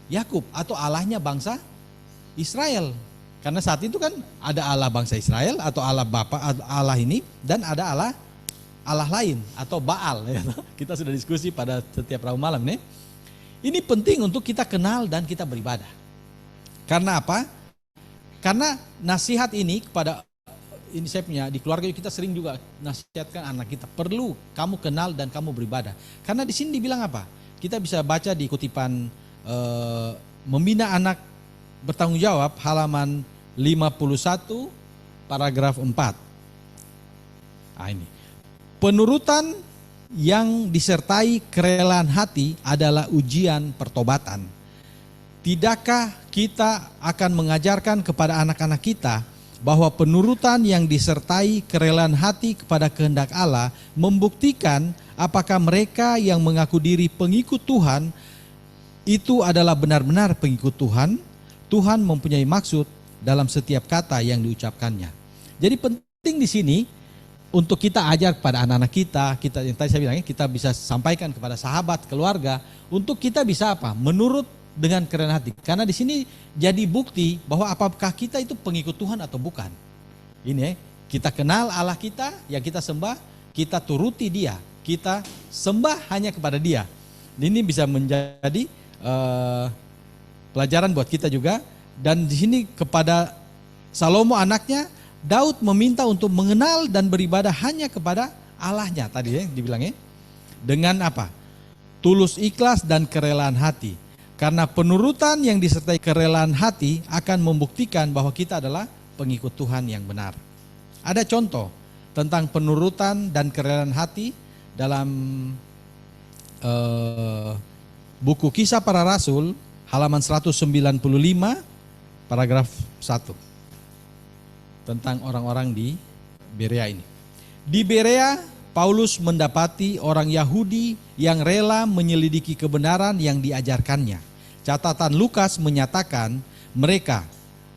Yakub, atau Allahnya bangsa Israel. Karena saat itu kan ada Allah bangsa Israel atau Allah Bapa, Allah ini, dan ada Allah lain atau Baal. Kita sudah diskusi pada setiap Rabu malam nih. Ini penting untuk kita kenal dan kita beribadah. Karena apa? Karena nasihat ini kepada, ini saya punya di keluarga kita sering juga nasihatkan anak kita, perlu kamu kenal dan kamu beribadah. Karena di sini dibilang apa? Kita bisa baca di kutipan membina anak bertanggung jawab halaman 51 paragraf 4. Ini. Penurutan yang disertai kerelaan hati adalah ujian pertobatan. Tidakkah kita akan mengajarkan kepada anak-anak kita bahwa penurutan yang disertai kerelaan hati kepada kehendak Allah membuktikan apakah mereka yang mengaku diri pengikut Tuhan itu adalah benar-benar pengikut Tuhan? Tuhan mempunyai maksud dalam setiap kata yang diucapkannya. Jadi penting di sini untuk kita ajar kepada anak-anak kita yang tadi saya bilang, kita bisa sampaikan kepada sahabat, keluarga, untuk kita bisa menurut dengan kerelaan hati. Karena di sini jadi bukti bahwa apakah kita itu pengikut Tuhan atau bukan. Ini kita kenal Allah kita yang kita sembah, kita turuti Dia, kita sembah hanya kepada Dia. Ini bisa menjadi pelajaran buat kita juga. Dan di sini kepada Salomo anaknya, Daud meminta untuk mengenal dan beribadah hanya kepada Allahnya. Tadi dibilangnya dengan apa? Tulus ikhlas dan kerelaan hati. Karena penurutan yang disertai kerelaan hati akan membuktikan bahwa kita adalah pengikut Tuhan yang benar. Ada contoh tentang penurutan dan kerelaan hati dalam buku Kisah Para Rasul halaman 195 paragraf 1 tentang orang-orang di Berea ini. Di Berea, Paulus mendapati orang Yahudi yang rela menyelidiki kebenaran yang diajarkannya. Catatan Lukas menyatakan mereka,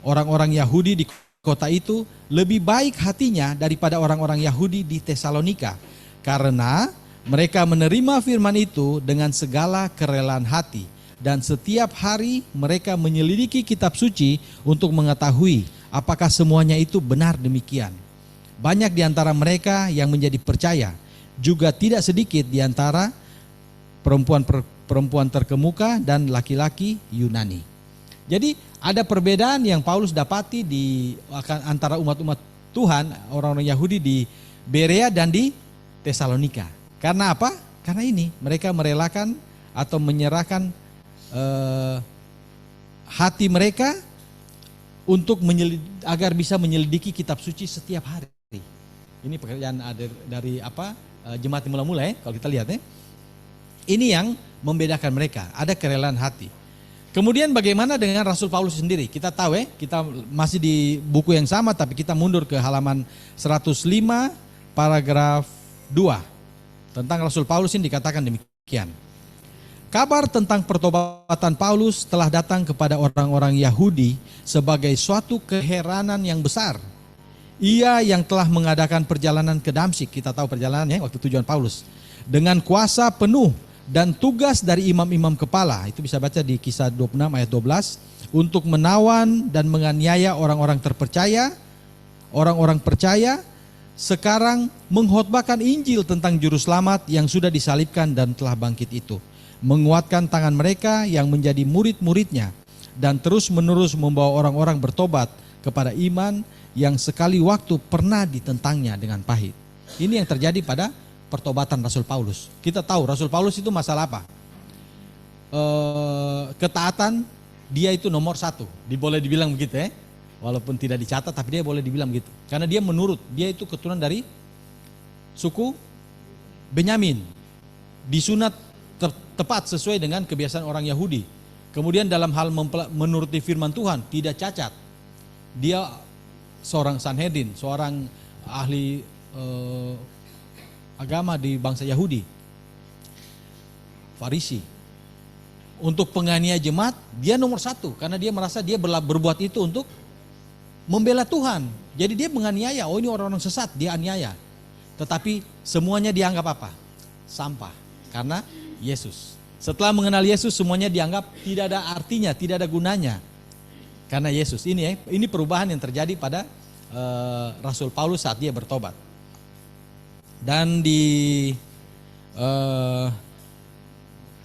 orang-orang Yahudi di kota itu, lebih baik hatinya daripada orang-orang Yahudi di Tesalonika. Karena mereka menerima firman itu dengan segala kerelaan hati. Dan setiap hari mereka menyelidiki kitab suci untuk mengetahui apakah semuanya itu benar demikian. Banyak di antara mereka yang menjadi percaya, juga tidak sedikit di antara perempuan terkemuka dan laki-laki Yunani. Jadi ada perbedaan yang Paulus dapati di antara umat-umat Tuhan, orang-orang Yahudi di Berea dan di Tesalonika. Karena apa? Karena ini mereka merelakan atau menyerahkan hati mereka untuk agar bisa menyelidiki kitab suci setiap hari. Ini pekerjaan dari jemaat mula-mula kalau kita lihat Ini yang membedakan mereka, ada kerelaan hati. Kemudian bagaimana dengan Rasul Paulus sendiri? Kita tahu kita masih di buku yang sama tapi kita mundur ke halaman 105 paragraf 2. Tentang Rasul Paulus ini dikatakan demikian. Kabar tentang pertobatan Paulus telah datang kepada orang-orang Yahudi sebagai suatu keheranan yang besar. Ia yang telah mengadakan perjalanan ke Damsyik, kita tahu perjalanannya waktu tujuan Paulus, dengan kuasa penuh dan tugas dari imam-imam kepala, itu bisa baca di Kisah 26 ayat 12, untuk menawan dan menganiaya orang-orang percaya, sekarang mengkhotbahkan Injil tentang juru selamat yang sudah disalibkan dan telah bangkit itu, menguatkan tangan mereka yang menjadi murid-muridnya, dan terus-menerus membawa orang-orang bertobat kepada iman yang sekali waktu pernah ditentangnya dengan pahit. Ini yang terjadi pada pertobatan Rasul Paulus. Kita tahu Rasul Paulus itu masalah apa? Ketaatan dia itu nomor 1. Boleh dibilang begitu Walaupun tidak dicatat tapi dia boleh dibilang begitu. Karena dia menurut, dia itu keturunan dari suku Benyamin. Disunat tepat sesuai dengan kebiasaan orang Yahudi. Kemudian dalam hal menuruti firman Tuhan tidak cacat. Dia seorang Sanhedrin, seorang ahli agama di bangsa Yahudi, Farisi. Untuk penganiaya jemaat dia nomor 1 karena dia merasa dia berbuat itu untuk membela Tuhan. Jadi dia menganiaya, ini orang-orang sesat, dia aniaya. Tetapi semuanya dianggap apa? Sampah. Karena Yesus. Setelah mengenal Yesus semuanya dianggap tidak ada artinya, tidak ada gunanya. Karena Yesus. Ini perubahan yang terjadi pada Rasul Paulus saat dia bertobat. Dan di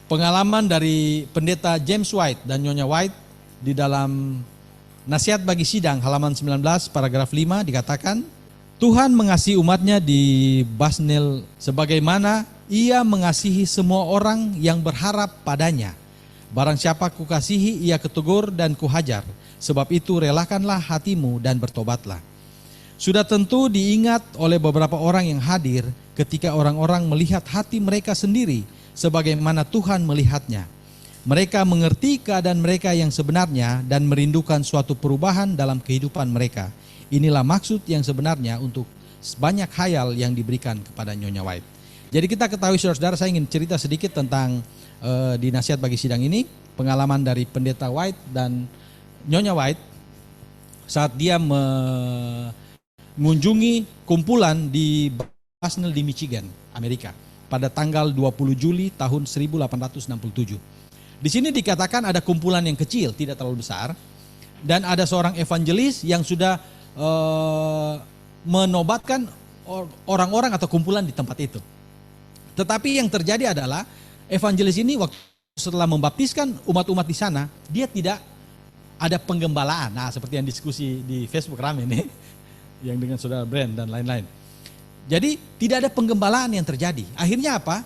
pengalaman dari pendeta James White dan Nyonya White di dalam Nasihat bagi Sidang halaman 19 paragraf 5 dikatakan, Tuhan mengasihi umatnya di Basnil sebagaimana ia mengasihi semua orang yang berharap padanya. Barang siapa kukasihi ia kutegur dan kuhajar, sebab itu relakanlah hatimu dan bertobatlah. Sudah tentu diingat oleh beberapa orang yang hadir ketika orang-orang melihat hati mereka sendiri sebagaimana Tuhan melihatnya. Mereka mengerti keadaan mereka yang sebenarnya dan merindukan suatu perubahan dalam kehidupan mereka. Inilah maksud yang sebenarnya untuk banyak khayal yang diberikan kepada Nyonya White. Jadi kita ketahui saudara-saudara, saya ingin cerita sedikit tentang di Nasihat bagi Sidang ini, pengalaman dari pendeta White dan Nyonya White saat dia mengunjungi kumpulan di Basnil di Michigan, Amerika pada tanggal 20 Juli tahun 1867. Di sini dikatakan ada kumpulan yang kecil, tidak terlalu besar, dan ada seorang evangelis yang sudah menobatkan orang-orang atau kumpulan di tempat itu. Tetapi yang terjadi adalah evangelis ini waktu setelah membaptiskan umat-umat di sana, dia tidak ada penggembalaan. Nah, seperti yang diskusi di Facebook rame nih, yang dengan saudara Brand dan lain-lain. Jadi tidak ada penggembalaan yang terjadi. Akhirnya apa?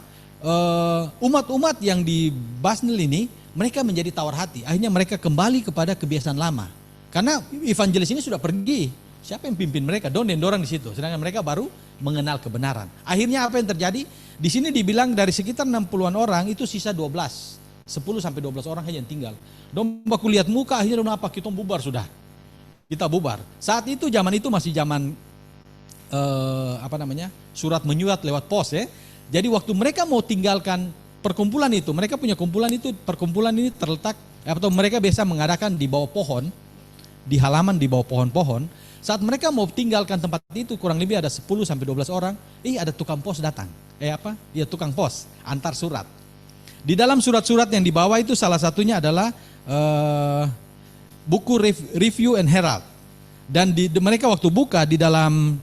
Umat-umat yang di Basnil ini mereka menjadi tawar hati. Akhirnya mereka kembali kepada kebiasaan lama. Karena evangelis ini sudah pergi. Siapa yang pimpin mereka? Dorang di situ. Sedangkan mereka baru mengenal kebenaran. Akhirnya apa yang terjadi? Di sini dibilang dari sekitar 60-an orang itu sisa 12. 10 sampai 12 orang aja yang tinggal. Dong baku lihat muka akhirnya apa? Kita bubar sudah. Kita bubar. Saat itu zaman itu masih zaman surat menyurat lewat pos ya. Jadi waktu mereka mau tinggalkan perkumpulan itu, mereka punya kumpulan itu, perkumpulan ini terletak atau mereka biasa mengadakan di bawah pohon, di halaman di bawah pohon-pohon. Saat mereka mau tinggalkan tempat itu kurang lebih ada 10 sampai 12 orang, ada tukang pos datang. Tukang pos antar surat. Di dalam surat-surat yang dibawa itu salah satunya adalah buku Review and Herald. Dan mereka waktu buka di dalam,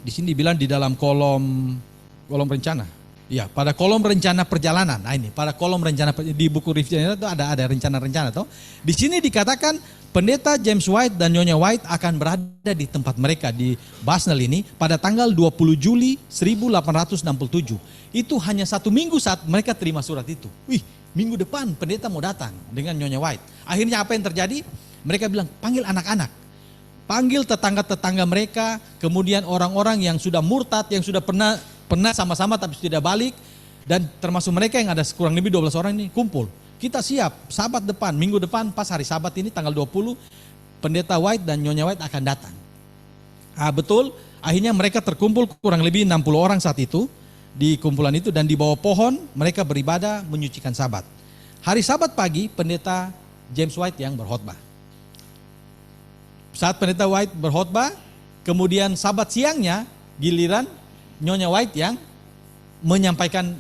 di sini dibilang di dalam kolom rencana. Ya, pada kolom rencana perjalanan. Nah ini, pada kolom rencana di buku Review itu ada rencana-rencana toh. Di sini dikatakan Pendeta James White dan Nyonya White akan berada di tempat mereka di Basnel ini pada tanggal 20 Juli 1867. Itu hanya 1 minggu saat mereka terima surat itu. Minggu depan pendeta mau datang dengan Nyonya White. Akhirnya apa yang terjadi? Mereka bilang panggil anak-anak. Panggil tetangga-tetangga mereka, kemudian orang-orang yang sudah murtad, yang sudah pernah sama-sama tapi tidak balik, dan termasuk mereka yang ada kurang lebih 12 orang ini kumpul. Kita siap, Sabat depan, minggu depan pas hari Sabat ini tanggal 20, Pendeta White dan Nyonya White akan datang. Betul, akhirnya mereka terkumpul kurang lebih 60 orang saat itu di kumpulan itu, dan di bawah pohon mereka beribadah menyucikan Sabat. Hari Sabat pagi Pendeta James White yang berkhotbah. Saat Pendeta White berkhotbah, kemudian Sabat siangnya giliran Nyonya White yang menyampaikan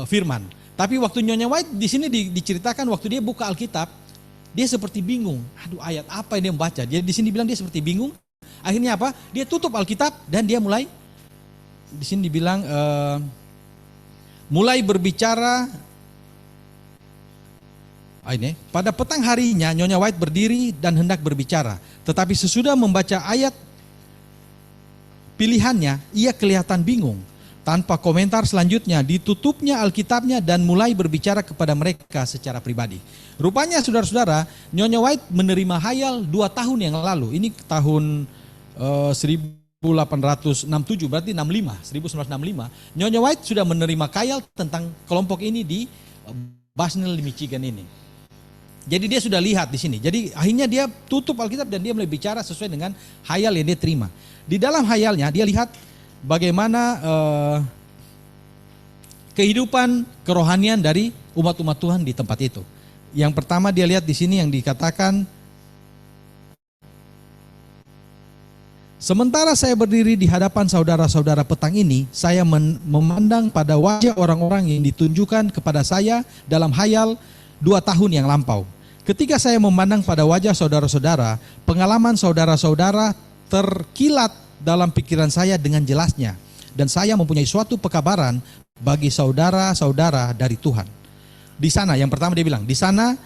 firman. Tapi waktu Nyonya White di sini diceritakan waktu dia buka Alkitab, dia seperti bingung. Ayat apa yang dia membaca? Dia di sini bilang dia seperti bingung. Akhirnya apa? Dia tutup Alkitab dan dia mulai di sini dibilang mulai berbicara. Pada petang harinya Nyonya White berdiri dan hendak berbicara. Tetapi sesudah membaca ayat pilihannya, ia kelihatan bingung. Tanpa komentar selanjutnya, ditutupnya Alkitabnya dan mulai berbicara kepada mereka secara pribadi. Rupanya saudara-saudara, Nyonya White menerima hayal 2 tahun yang lalu. Ini tahun 1867, berarti 1965. Nyonya White sudah menerima hayal tentang kelompok ini di Basnel, Michigan ini. Jadi dia sudah lihat di sini. Jadi akhirnya dia tutup Alkitab dan dia mulai bicara sesuai dengan hayal yang dia terima. Di dalam hayalnya dia lihat bagaimana kehidupan kerohanian dari umat-umat Tuhan di tempat itu. Yang pertama dia lihat di sini yang dikatakan, sementara saya berdiri di hadapan saudara-saudara petang ini, saya memandang pada wajah orang-orang yang ditunjukkan kepada saya dalam hayal 2 tahun yang lampau. Ketika saya memandang pada wajah saudara-saudara, pengalaman saudara-saudara terkilat dalam pikiran saya dengan jelasnya. Dan saya mempunyai suatu pekabaran bagi saudara-saudara dari Tuhan. Di sana, yang pertama dia bilang, di sana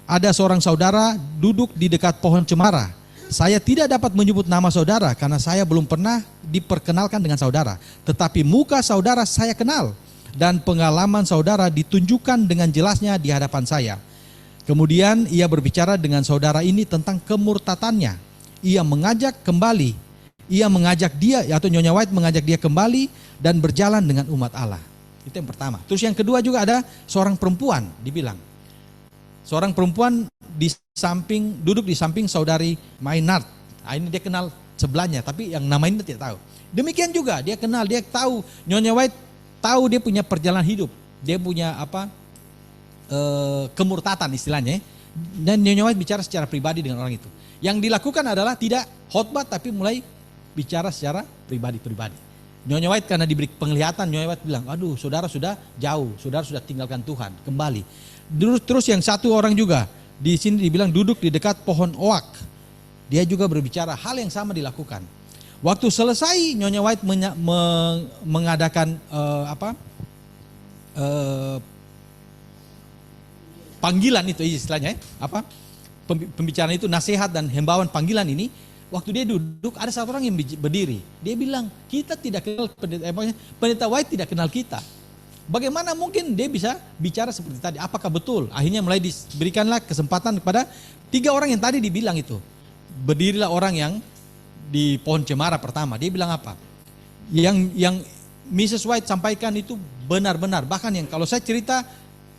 ada seorang saudara duduk di dekat pohon cemara. Saya tidak dapat menyebut nama saudara karena saya belum pernah diperkenalkan dengan saudara. Tetapi muka saudara saya kenal. Dan pengalaman saudara ditunjukkan dengan jelasnya di hadapan saya. Kemudian ia berbicara dengan saudara ini tentang kemurtatannya. Ia mengajak dia atau Nyonya White mengajak dia kembali dan berjalan dengan umat Allah. Itu yang pertama. Terus yang kedua juga ada seorang perempuan dibilang. Seorang perempuan duduk di samping saudari Maynard. Ini dia kenal sebelahnya, tapi yang nama ini tidak tahu. Demikian juga dia kenal, dia tahu Nyonya White tahu dia punya perjalanan hidup, dia punya kemurtatan istilahnya, dan Nyonya White bicara secara pribadi dengan orang itu. Yang dilakukan adalah tidak khotbah tapi mulai bicara secara pribadi-pribadi. Nyonya White karena diberi penglihatan, Nyonya White bilang, aduh saudara sudah jauh, saudara sudah tinggalkan Tuhan, kembali. Terus yang satu orang juga di sini dibilang duduk di dekat pohon oak. Dia juga berbicara hal yang sama dilakukan. Waktu selesai Nyonya White mengadakan panggilan itu istilahnya pembicaraan itu, nasihat dan himbauan panggilan ini, waktu dia duduk ada satu orang yang berdiri. Dia bilang, kita tidak kenal pendeta White, tidak kenal kita. Bagaimana mungkin dia bisa bicara seperti tadi? Apakah betul? Akhirnya mulai diberikanlah kesempatan kepada 3 orang yang tadi dibilang itu. Berdirilah orang yang di pohon cemara pertama. Dia bilang apa? Yang Mrs. White sampaikan itu benar-benar. Bahkan yang kalau saya cerita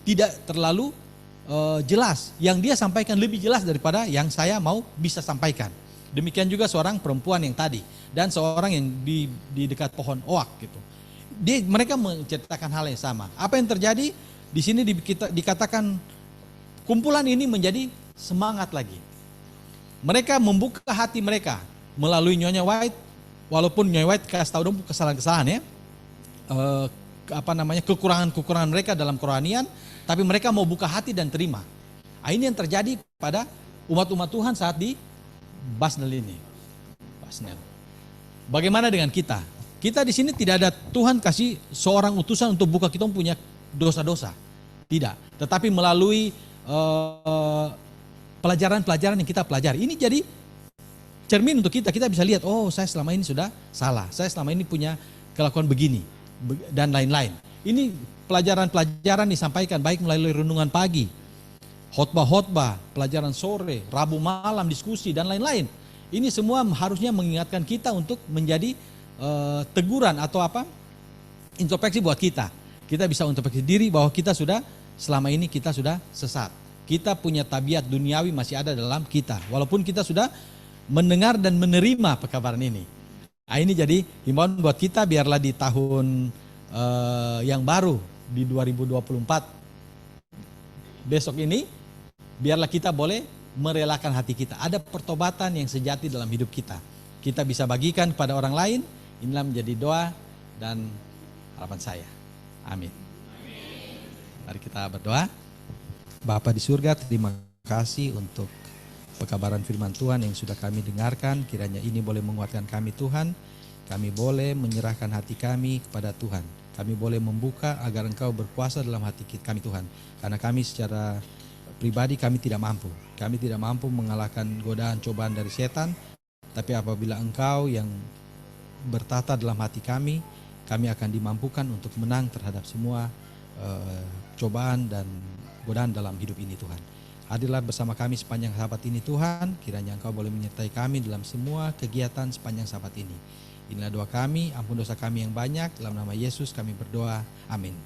tidak terlalu jelas. Yang dia sampaikan lebih jelas daripada yang saya mau bisa sampaikan. Demikian juga seorang perempuan yang tadi. Dan seorang yang di dekat pohon oak gitu. Mereka menceritakan hal yang sama. Apa yang terjadi? Di sini dikatakan kumpulan ini menjadi semangat lagi. Mereka membuka hati mereka melalui Nyonya White, walaupun Nyonya White kasih tahu dong kesalahan-kesalahan ya, kekurangan-kekurangan mereka dalam kerohanian, tapi mereka mau buka hati dan terima. Ini yang terjadi pada umat-umat Tuhan saat di Basnel ini. Bagaimana dengan kita? Kita di sini tidak ada Tuhan kasih seorang utusan untuk buka kita punya dosa-dosa. Tidak. Tetapi melalui pelajaran-pelajaran yang kita pelajari. Ini jadi cermin untuk kita. Kita bisa lihat, oh saya selama ini sudah salah. Saya selama ini punya kelakuan begini. Dan lain-lain. Ini pelajaran-pelajaran disampaikan baik melalui renungan pagi, khotbah-khotbah, pelajaran sore, Rabu malam, diskusi, dan lain-lain. Ini semua harusnya mengingatkan kita untuk menjadi teguran atau introspeksi buat kita. Kita bisa introspeksi diri bahwa kita sudah selama ini kita sudah sesat. Kita punya tabiat duniawi masih ada dalam kita. Walaupun kita sudah mendengar dan menerima pekabaran ini. Ini jadi himbauan buat kita, biarlah di tahun yang baru di 2024 besok ini, biarlah kita boleh merelakan hati kita. Ada pertobatan yang sejati dalam hidup kita. Kita bisa bagikan kepada orang lain. Inilah menjadi doa dan harapan saya. Amin. Mari kita berdoa. Bapa di surga, terima kasih untuk pekabaran firman Tuhan yang sudah kami dengarkan. Kiranya ini boleh menguatkan kami Tuhan. Kami boleh menyerahkan hati kami kepada Tuhan. Kami boleh membuka agar Engkau berkuasa dalam hati kami Tuhan. Karena kami secara pribadi kami tidak mampu. Kami tidak mampu mengalahkan godaan cobaan dari setan. Tapi apabila Engkau yang bertata dalam hati kami akan dimampukan untuk menang terhadap semua cobaan dan godaan dalam hidup ini Tuhan. Hadirlah bersama kami sepanjang sahabat ini Tuhan. Kiranya Engkau boleh menyertai kami dalam semua kegiatan sepanjang sahabat ini. Inilah doa kami, ampun dosa kami yang banyak. Dalam nama Yesus kami berdoa. Amin.